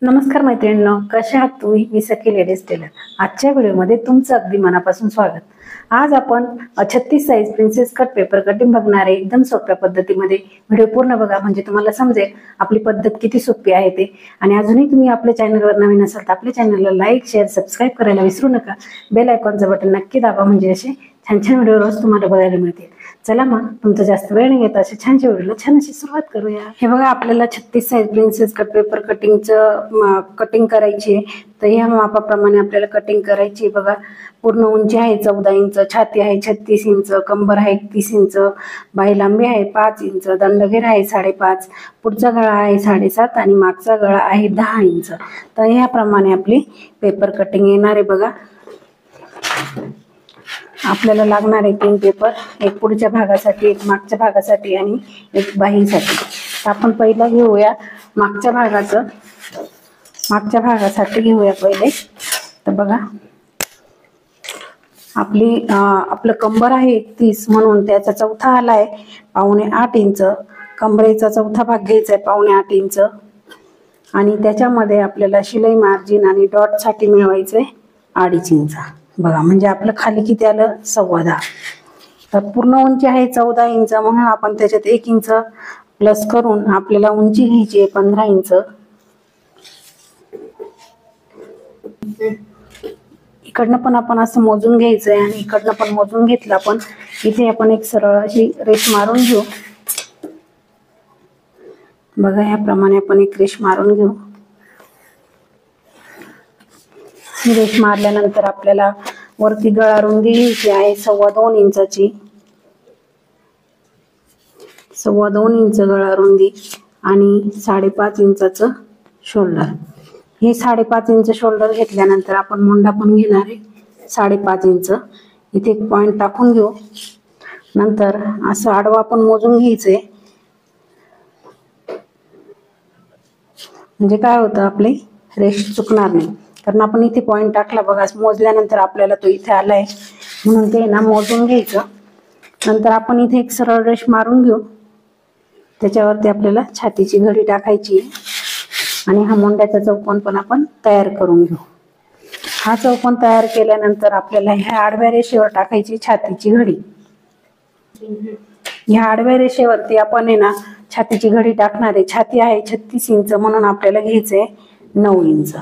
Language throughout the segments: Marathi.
नमस्कार मैत्रिणींनो, कशा आहात तुम्ही? मी सखी लेडीज टेलर. आजच्या व्हिडिओमध्ये तुमचं अगदी मनापासून स्वागत. आज आपण 36 size princess cut paper cutting बघणार आहे. एकदम सोप्या पद्धतीमध्ये व्हिडिओ पूर्ण बघा, म्हणजे तुम्हाला समजेल आपली पद्धत किती सोपी आहे ते. आणि अजूनही तुम्ही आपल्या चॅनलवर नवीन असाल तर आपल्या चॅनलला लाईक, शेअर, सबस्क्राईब करायला विसरू नका. बेल आयकॉनचं बटन नक्की दाबा, म्हणजे असे छान छान व्हिडिओ रोज तुम्हाला बघायला मिळतील. चला मग तुमचं जास्त वेळ नाही घेता अशा छानशा व्हिडिओला छान अशी सुरुवात करूया. हे बघा, आपल्याला 36 size princess cut paper cutting करायची आहे. तर ह्या मापाप्रमाणे आपल्याला कटिंग करायची. बघा, पूर्ण उंची आहे 14 इंच, छाती आहे 36 इंच, कंबर आहे 31 इंच, बाही लांबी आहे 5 इंच, दंडघेर आहे 5.5, पुढचा गळा आहे 7.5 आणि मागचा गळा आहे 10 इंच. तर ह्याप्रमाणे आपली पेपर कटिंग येणार आहे. बघा, आपल्याला लागणार आहे 3 पेपर, एक पुढच्या भागासाठी, एक मागच्या भागासाठी आणि एक बाहीसाठी. तर आपण पहिला घेऊया मागच्या भागासाठी घेऊया पहिले. तर बघा, आपलं कंबर आहे 31, म्हणून त्याचा चौथा आलाय 7.25 इंच. कंबरेचा चौथा भाग घ्यायचा आहे 7.25 इंच आणि त्याच्यामध्ये आपल्याला शिलाई मार्जिन आणि डॉट साठी मिळवायचंय 2.5 इंच. बघा, म्हणजे आपलं खाली किती आलं? 10.25. तर पूर्ण उंची आहे 14 इंच, म्हणून आपण त्याच्यात 1 इंच प्लस करून आपल्याला उंची घ्यायची आहे 15 इंच. इकडनं पण आपण असं मोजून घ्यायचंय आणि इकडनं पण मोजून घेतलं आपण. इथे आपण एक सरळ अशी रेष मारून घेऊ. बघा, याप्रमाणे आपण एक रेष मारून घेऊ. ही रेष मारल्यानंतर आपल्याला वरती गळा रुंदी घ्यायची आहे 2.25 इंचाची. 2.25 इंच गळा रुंदी आणि 5.5 इंचाचं शोल्डर. हे 5.5 इंच शोल्डर घेतल्यानंतर आपण मुंडा पण घेणार आहे 5.5 इंच. इथे एक पॉइंट टाकून घेऊ. नंतर असं आडवा आपण मोजून घ्यायचंय, म्हणजे काय होतं, आपली रेष चुकणार नाही. कारण आपण इथे पॉइंट टाकला. बघा, मोजल्यानंतर आपल्याला तो इथे आलाय, म्हणून ते ना मोजून घ्यायचं. नंतर आपण इथे एक सरळ रेष मारून घेऊ. त्याच्यावरती आपल्याला छातीची घडी टाकायची आणि हा मुंड्याचा चौकोन पण आपण तयार करून घेऊ. हा चौकोन तयार केल्यानंतर आपल्याला ह्या आडव्या रेषेवर टाकायची छातीची घडी. ह्या आडव्या रेषेवरती आपण आहे ना छातीची घडी टाकणार आहे. छाती आहे 36 इंच, म्हणून आपल्याला घ्यायचंय 9 इंच.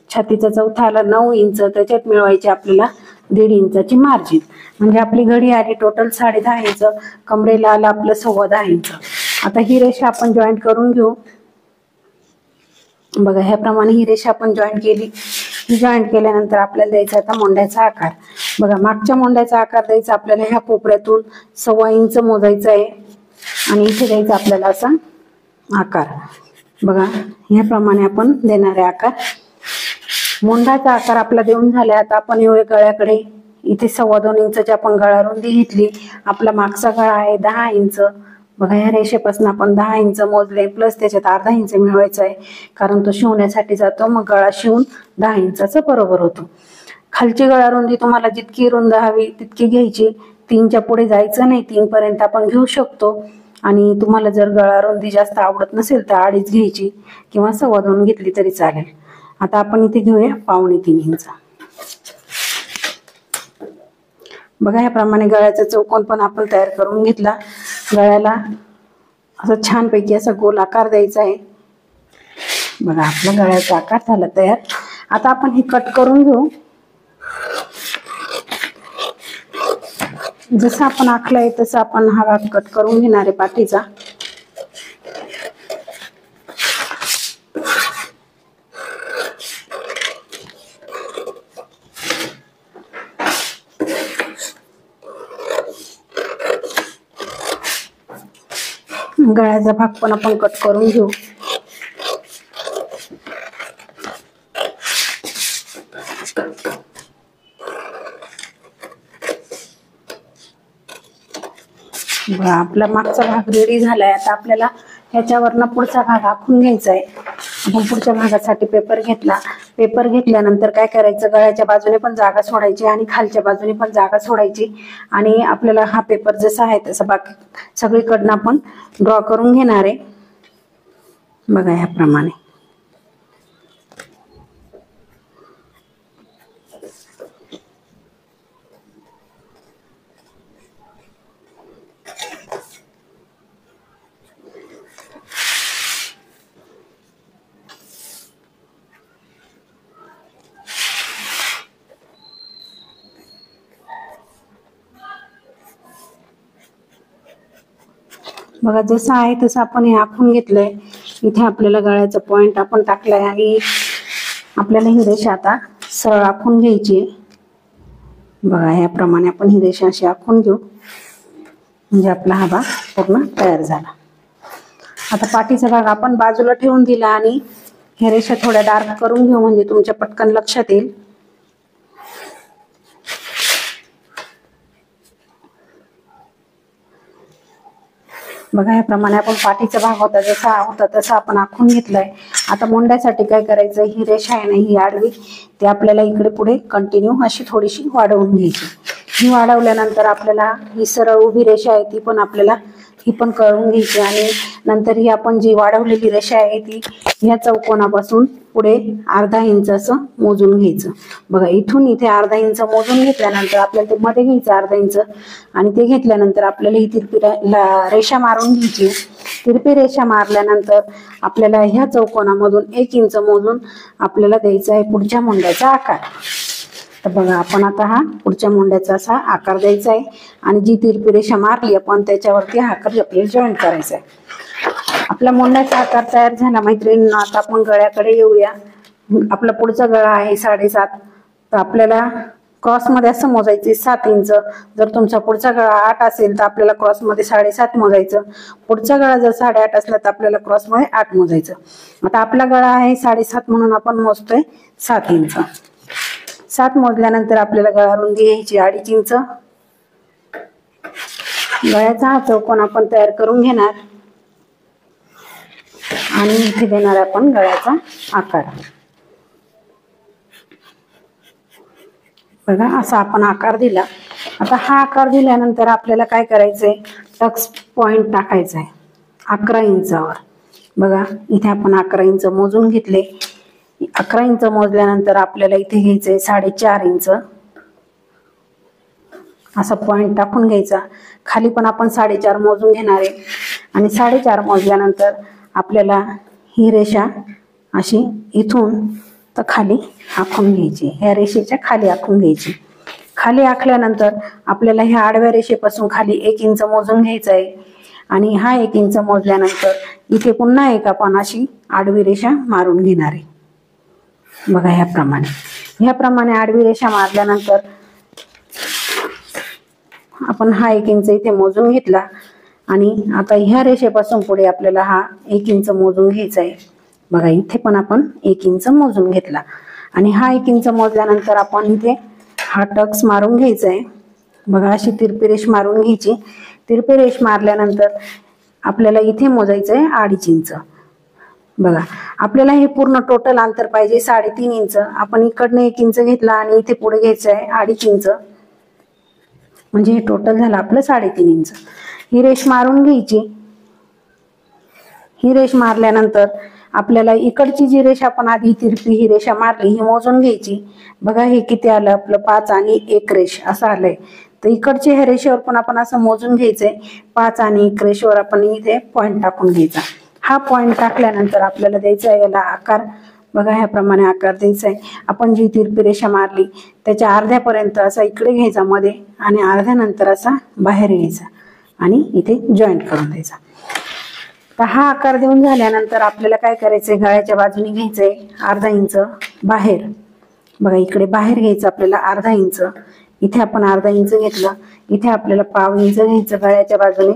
छातीचा चौथा आला 9 इंच, त्याच्यात मिळवायची आपल्याला 1.5 इंचाची मार्जिन. म्हणजे आपली घडी आली टोटल 10.5 इंच, कमरेला आला आपलं 10.25 इंच. आता ही रेषा आपण जॉईंट करून घेऊ. बघा, ह्याप्रमाणे ही रेषा आपण जॉईंट केली. ही जॉईंट केल्यानंतर आपल्याला द्यायचा आता मोंड्याचा आकार. बघा, मागच्या मोंड्याचा आकार द्यायचा आपल्याला ह्या कोपऱ्यातून 1.25 इंच मोजायचा आहे आणि इथे द्यायचा आपल्याला असा आकार. बघा, ह्याप्रमाणे आपण देणार आहे आकार. मोंढाचा आकार आपला देऊन झाला. आता आपण येऊया गळ्याकडे. इथे 2.25 इंचची आपण गळा रुंदी घेतली. आपला मागचा गळा आहे 10 इंच. बघा, ह्या रेषेपासून आपण 10 इंच मोजले, प्लस त्याच्यात 1/2 इंच मिळवायचा आहे, कारण तो शिवण्यासाठी जातो. मग गळा शिवून 10 इंचाचा बरोबर होतो. खालची गळा रुंदी तुम्हाला जितकी रुंद हवी तितकी घ्यायची. 3च्या पुढे जायचं नाही, 3 पर्यंत आपण घेऊ शकतो. आणि तुम्हाला जर गळा रुंदी जास्त आवडत नसेल तर 2.5 घ्यायची किंवा 2.25 घेतली तरी चालेल. आता आपण इथे घेऊया 2.25 इंच. बघा, ह्याप्रमाणे गळ्याचा चौकोन पण आपण तयार करून घेतला. गळ्याला असं छानपैकी असा गोल आकार द्यायचा आहे. बघा, आपला गळ्याचा आकार झाला तयार. आता आपण हे कट करून घेऊ. जसं आपण आखलंय तसं आपण हा भाग कट करून घेणार आहे पाठीचा. गळ्याचा भाग पण आपण कट करून घेऊ. आपला मागचा भाग रेडी झालाय. आता आपल्याला ह्याच्यावरनं पुढचा भाग आखून घ्यायचा आहे. आपण पुढच्या भागासाठी पेपर घेतला. पेपर घेतल्यानंतर काय करायचं, गळ्याच्या बाजूने पण जागा सोडायची आणि खालच्या बाजूने पण जागा सोडायची. आणि आपल्याला हा पेपर जसा आहे तसा बाकी सगळीकडनं आपण ड्रॉ करून घेणार आहे. बघा, ह्याप्रमाणे बघा जसं आहे तसं आपण हे आखून घेतलंय. इथे आपल्याला गळ्याचा पॉइंट आपण टाकलाय आणि आपल्याला ही रेषा आता सरळ आखून घ्यायची. बघा याप्रमाणे आपण ही रेषा अशी आखून घेऊ म्हणजे आपला हा भाग पूर्ण तयार झाला. आता पाठीचा भाग आपण बाजूला ठेवून दिला आणि ह्या रेषा थोड्या डार्क करून घेऊ म्हणजे तुमच्या पटकन लक्षात येईल. बघा याप्रमाणे आपण पाठीचा भाग होता जसा होता तसा आपण आखून घेतलाय. आता मुंड्यासाठी काय करायचं, ही रेषा आहे ना ही आडवी ती आपल्याला इकडे पुढे कंटिन्यू अशी थोडीशी वाढवून घ्यायची. ही वाढवल्यानंतर आपल्याला ही सरळ उभी रेषा आहे ती पण आपल्याला ही पण करून घ्यायची आणि नंतर ही आपण जी वाढवलेली रेषा आहे ती ह्या चौकोनापासून पुढे अर्धा इंच असं मोजून घ्यायचं. बघा इथून इथे अर्धा इंच मोजून घेतल्यानंतर आपल्याला ते मध्ये घ्यायचं अर्धा इंच आणि ते घेतल्यानंतर आपल्याला ही तिरपी रेषा मारून घ्यायची. तिरपी रेषा मारल्यानंतर आपल्याला ह्या चौकोनामधून 1 इंच मोजून आपल्याला द्यायचा आहे पुढच्या मुंड्याचा आकार. तर बघा आपण आता हा पुढच्या मुंड्याचा असा आकार द्यायचा आहे आणि जी तिरपी रेषा मारली आपण त्याच्यावरती हा आकार आपल्याला जॉईंट करायचा आहे. आपला मुंड्याचा आकार तयार झाला मैत्रिणींनो. आता आपण गळ्याकडे येऊया. आपला पुढचा गळा आहे 7.5 तर आपल्याला क्रॉस मध्ये असं मोजायचे 7 इंच. जर तुमचा पुढचा गळा 8 असेल तर आपल्याला क्रॉस मध्ये 7.5 मोजायचं. पुढचा गळा जर 8.5 असला तर आपल्याला क्रॉस मध्ये 8 मोजायचं. आता आपला गळा आहे 7.5 म्हणून आपण मोजतोय 7 इंच. 7 मोजल्यानंतर आपल्याला गळा रुंदी घ्यायची 2.5 इंच. गळ्याचा हा चौकोन आपण तयार करून घेणार आणि इथे देणार आपण गळ्याचा आकार. बघा असा आपण आकार दिला. आता हा आकार दिल्यानंतर आपल्याला काय करायचंय, टक्स पॉइंट टाकायचा आहे 11 इंचावर. बघा इथे आपण 11 इंच मोजून घेतले. 11 इंच मोजल्यानंतर आपल्याला इथे घ्यायचंय 4.5 इंच असा पॉइंट टाकून घ्यायचा. खाली पण आपण 4.5 मोजून घेणार आहे आणि 4.5 मोजल्यानंतर आपल्याला ही रेषा अशी इथून तर खाली आखून घ्यायची. ह्या रेषेच्या खाली आखून घ्यायची. खाली आखल्यानंतर आपल्याला ह्या आडव्या रेषेपासून खाली 1 इंच मोजून घ्यायचा आहे आणि हा 1 इंच मोजल्यानंतर इथे पुन्हा एक आपण अशी आडवी रेषा मारून घेणार आहे. बघा ह्याप्रमाणे आडवी रेषा मारल्यानंतर आपण हा 1 इंच इथे मोजून घेतला आणि आता ह्या रेषेपासून पुढे आपल्याला हा 1 इंच मोजून घ्यायचा आहे. बघा इथे पण आपण 1 इंच मोजून घेतला आणि हा 1 इंच मोजल्यानंतर आपण इथे हा टक्स मारून घ्यायचा आहे. बघा अशी तिरपी रेष मारून घ्यायची. तिरपी रेष मारल्यानंतर आपल्याला इथे मोजायचं आहे 2.5 इंच. बघा आपल्याला हे पूर्ण टोटल अंतर पाहिजे 3.5 इंच. आपण इकडनं 1 इंच घेतला आणि इथे पुढे घ्यायचं आहे 2.5 इंच म्हणजे हे टोटल झालं आपलं 3.5 इंच. ही रेष मारून घ्यायची. ही रेष मारल्यानंतर आपल्याला इकडची जी रेषा आपण आधी तिरपी ही रेषा मारली ही मोजून घ्यायची. बघा हे किती आलं आपलं 5 आणि 1 रेष असं आलंय. तर इकडच्या ह्या रेषेवर पण आपण असं मोजून घ्यायचंय 5 आणि 1 रेषेवर आपण इथे पॉइंट टाकून घ्यायचा. हा पॉइंट टाकल्यानंतर आपल्याला द्यायचा आहे याला आकार. बघा ह्याप्रमाणे आकार द्यायचा आहे. आपण जी तिरपी रेषा मारली त्याच्या अर्ध्यापर्यंत असा इकडे घ्यायचा मध्ये आणि अर्ध्यानंतर असा बाहेर घ्यायचा आणि इथे जॉईंट करून द्यायचा. तर हा आकार देऊन झाल्यानंतर आपल्याला काय करायचंय, गळ्याच्या बाजूने घ्यायचंय 1/2 इंच बाहेर. बघा इकडे बाहेर घ्यायचं आपल्याला 1/2 इंच. इथे आपण 1/2 इंच घेतलं. इथे आपल्याला 1/2 इंच घ्यायचं गळ्याच्या बाजूने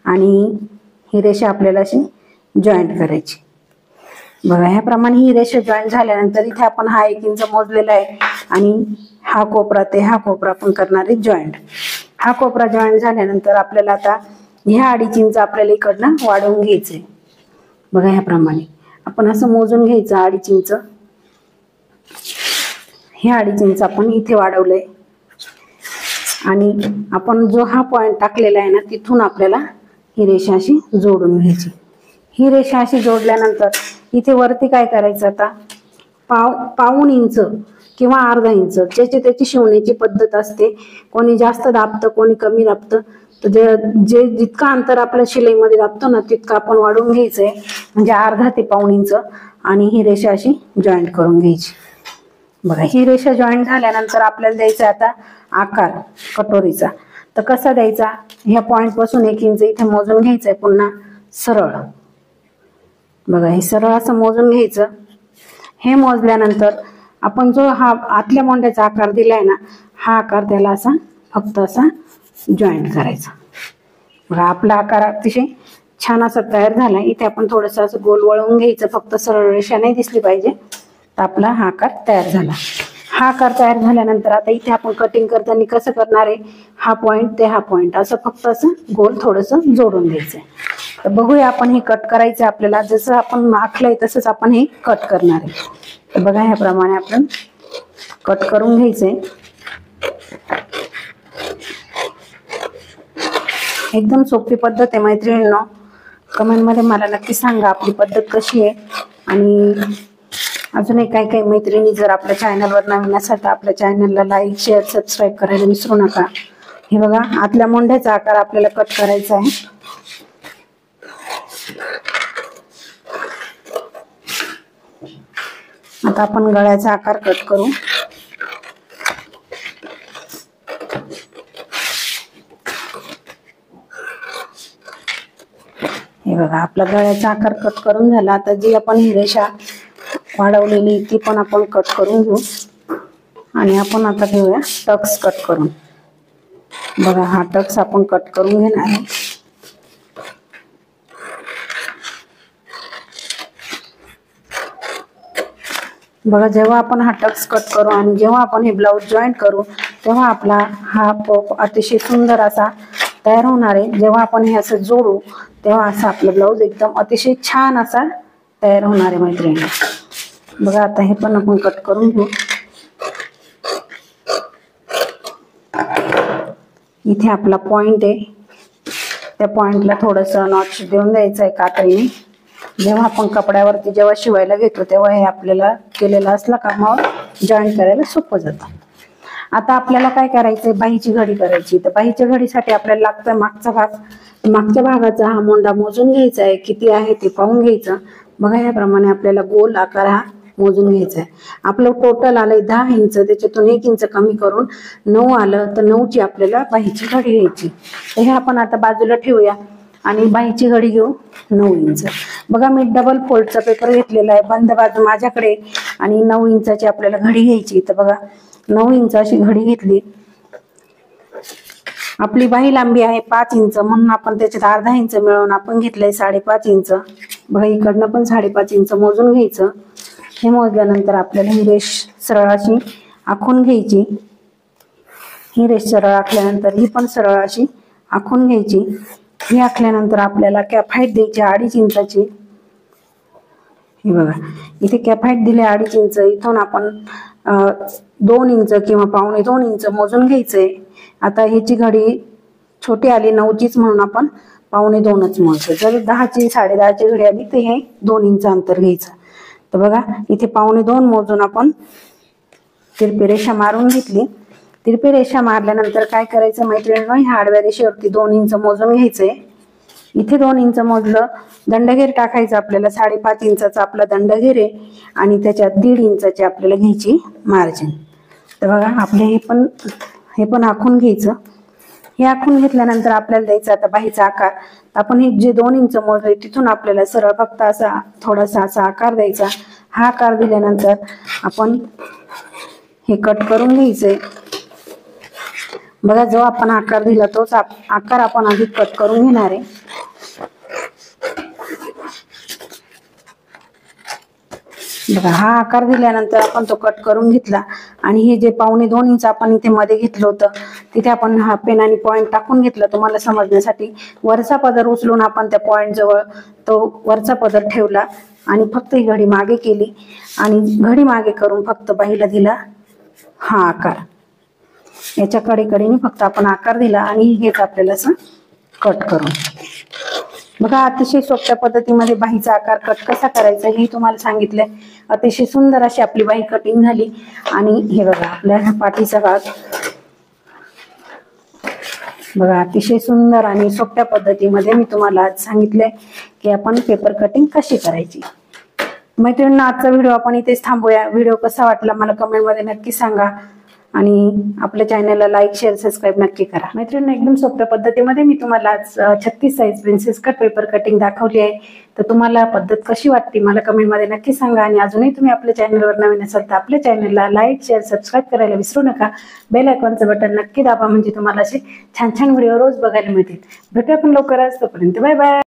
आणि ही रेषा आपल्याला अशी जॉईंट करायची. बघा ह्याप्रमाणे ही रेषा जॉईंट झाल्यानंतर इथे आपण हा 1 इंच मोजलेला आहे आणि हा कोपरा ते हा कोपरा आपण करणार आहे जॉईंट. हा कोपरा जॉईंट झाल्यानंतर आपल्याला आता ह्या 2.5 इंच आपल्याला इकडनं वाढवून घ्यायचंय. बघा ह्याप्रमाणे आपण असं मोजून घ्यायचं 2.5 इंच. हे 2.5 इंच आपण इथे वाढवलंय आणि आपण जो हा पॉइंट टाकलेला आहे ना तिथून आपल्याला ही रेषा अशी जोडून घ्यायची. ही रेषा अशी जोडल्यानंतर इथे वरती काय करायचं, आता 1/2 इंच किंवा 1/2 इंच ज्याची त्याची शिवण्याची पद्धत असते. कोणी जास्त दाबतं कोणी कमी दाबतं. तर जे जितका अंतर आपल्या शिलाईमध्ये दाबतो ना तितकं आपण वाढवून घ्यायचंय म्हणजे 1/2 ते 1/2 इंच आणि ही रेषा अशी जॉईंट करून घ्यायची. बघा ही रेषा जॉईंट झाल्यानंतर आपल्याला द्यायचा आता आकार कटोरीचा. तर कसा द्यायचा, ह्या पॉइंट पासून 1 इंच इथे मोजून घ्यायचंय पुन्हा सरळ. बघा हे सरळ असं मोजून घ्यायचं. हे मोजल्यानंतर आपण जो हा आतल्या मोंड्याचा आकार दिलाय ना, हा आकार त्याला असा फक्त असा जॉईंट करायचा. बघा आपला आकार अतिशय छान असा तयार झाला. इथे आपण थोडंसं असं गोल वळवून घ्यायचं, फक्त सरळ रेषा नाही दिसली पाहिजे. तर आपला हा आकार तयार झाला. हा आकार तयार झाल्यानंतर आता इथे आपण कटिंग करताना कसं करणार आहे, हा पॉइंट ते हा पॉइंट असं फक्त असं गोल थोडंसं जोडून द्यायचंय. तर बघूया आपण हे कट करायचं आपल्याला. जसं आपण आखलंय तसंच आपण हे कट करणार आहे. तर बघा ह्याप्रमाणे आपण कट करून घ्यायचंय. एकदम सोपी पद्धत आहे मैत्रिणींनो. कमेंटमध्ये मला नक्की सांगा आपली पद्धत कशी आहे. आणि अजूनही काही मैत्रिणी जर आपल्या चॅनलवर नवीन असाल तर आपल्या चॅनलला लाईक, शेअर, सबस्क्राईब करायला विसरू नका. हे बघा आतल्या मोंढ्याचा आकार आपल्याला कट करायचा आहे. आता आपण गळ्याचा आकार कट करू. हे बघा आपला गळ्याचा आकार कट करून झाला. आता जी आपण ही रेषा वाढवलेली ती पण आपण कट करून घेऊ. आणि आपण आता घेऊया टक्स कट करून. बघा हा टक्स आपण कट करून घेणार आहे. बघा जेव्हा आपण हा टक्स कट करू आणि जेव्हा आपण हे ब्लाऊज जॉईंट करू तेव्हा आपला हा पॉप अतिशय सुंदर असा तयार होणार आहे. जेव्हा आपण हे असं जोडू तेव्हा असं आपलं ब्लाऊज एकदम अतिशय छान असा तयार होणार आहे मैत्रिणी. बघा आता हे पण आपण कट करून घेऊ. इथे आपला पॉइंट आहे, त्या पॉइंटला थोडंसं नॉच देऊन द्यायचं आहे कात्रीने. जेव्हा आपण कपड्यावरती जेव्हा शिवायला घेतो तेव्हा हे आपल्याला केलेलं असलं का मग जॉईंट करायला सोपं जातं. आता आपल्याला काय करायचंय, बाहीची घडी करायची. तर बाहीच्या घडीसाठी आपल्याला लागतं मागचा भाग. मागच्या भागाचा हा मोंडा मोजून घ्यायचा आहे, किती आहे ते पाहून घ्यायचं. बघा याप्रमाणे आपल्याला गोल आकार हा मोजून घ्यायचा आहे. आपलं टोटल आलंय 10 इंच, त्याच्यातून 1 इंच कमी करून 9 आलं. तर 9ची आपल्याला बाहीची घडी घ्यायची. तर हे आपण आता बाजूला ठेवूया आणि बाहीची घडी घेऊ 9 इंच. बघा मी डबल फोल्डचा पेपर घेतलेला आहे, बंद बाजू माझ्याकडे, आणि 9 इंचाची आपल्याला घडी घ्यायची. तर बघा 9 इंच अशी घडी घेतली. आपली बाही लांबी आहे 5 इंच, म्हणून आपण त्याच्यात अर्धा इंच मिळवून आपण घेतलंय 5.5 इंच. बघा इकडनं पण 5.5 इंच मोजून घ्यायचं. हे मोजल्यानंतर आपल्याला ही रेष सरळ अशी आखून घ्यायची. ही रेष सरळ आखल्यानंतर ही पण सरळ अशी आखून घ्यायची. ही आखल्यानंतर आपल्याला कॅप हाईट द्यायची 2.5 इंचाची. हे बघा इथे कॅप हाईट दिली 2.5 इंच. इथून आपण 2 इंच किंवा 2.25 इंच मोजून घ्यायचंय. आता ह्याची घडी छोटी आली 9चीच म्हणून आपण 2.25च मोजतो. जर 10ची 10.5ची घडी आली तर हे 2 इंच अंतर घ्यायचं. तर बघा इथे 2.25 मोजून आपण तिरपी रेषा मारून घेतली. तिरपी रेषा मारल्यानंतर काय करायचं मैत्रिणींनो, ह्या आडव्या रेषेवरती 2 इंच मोजून घ्यायचंय. इथे 2 इंच मोजलं. दंडगेर टाकायचं आपल्याला 5.5 इंचाचा आपला दंडगेर आहे आणि त्याच्यात 1.5 इंचाची आपल्याला घ्यायची मार्जिन. तर बघा आपले हे पण आखून घ्यायचं. हे आखून घेतल्यानंतर आपल्याला द्यायचं आता बाहीचा आकार. आपण हे जे 2 इंच मोजले तिथून आपल्याला सरळ फक्त असा थोडासा असा आकार द्यायचा. हा आकार दिल्यानंतर आपण हे कट करून घ्यायचंय. बघा जो आपण आकार दिला तोच आकार आपण आधी कट करून घेणार आहे. बघा हा आकार दिल्यानंतर आपण तो कट करून घेतला आणि हे जे 2.25 इंच आपण इथे मध्ये घेतलं होतं तिथे आपण हा पेन आणि पॉइंट टाकून घेतला तुम्हाला समजण्यासाठी. वरचा पदर उचलून आपण त्या पॉइंट जवळ तो वरचा पदर ठेवला आणि फक्त ही घडी मागे केली आणि घडी मागे करून फक्त बाहीला दिला हा आकार. याच्या कडेकडेने फक्त आपण आकार दिला आणि हेच आपल्याला असं कट करून. बघा अतिशय सोप्या पद्धतीमध्ये बाहीचा आकार कट कसा करायचा हे तुम्हाला सांगितलंय. अतिशय सुंदर अशी आपली बाही कटिंग झाली. आणि हे बघा आपल्या पाठीचा भाग बघा अतिशय सुंदर आणि सोप्या पद्धतीमध्ये मी तुम्हाला आज सांगितलंय की आपण पेपर कटिंग कशी करायची. मैत्रिणींनो आजचा व्हिडिओ आपण इथेच थांबूया. व्हिडिओ कसा वाटला मला कमेंट मध्ये नक्की सांगा. आणि आपल्या चॅनलला लाईक शेअर सबस्क्राईब नक्की करा. मैत्रिणी, एकदम सोप्या पद्धतीमध्ये मी तुम्हाला आज 36 size princess cut paper cutting दाखवली आहे. तर तुम्हाला पद्धत कशी वाटते मला कमेंटमध्ये नक्की सांगा. आणि अजूनही तुम्ही आपल्या चॅनलवर नवीन असाल तर आपल्या चॅनलला लाईक शेअर सबस्क्राईब करायला विसरू नका. बेल आयकॉनचं बटन नक्की दाबा, म्हणजे तुम्हाला असे छान छान व्हिडिओ रोज बघायला मिळतील. भेटूया आपण लवकरच. तोपर्यंत बाय बाय.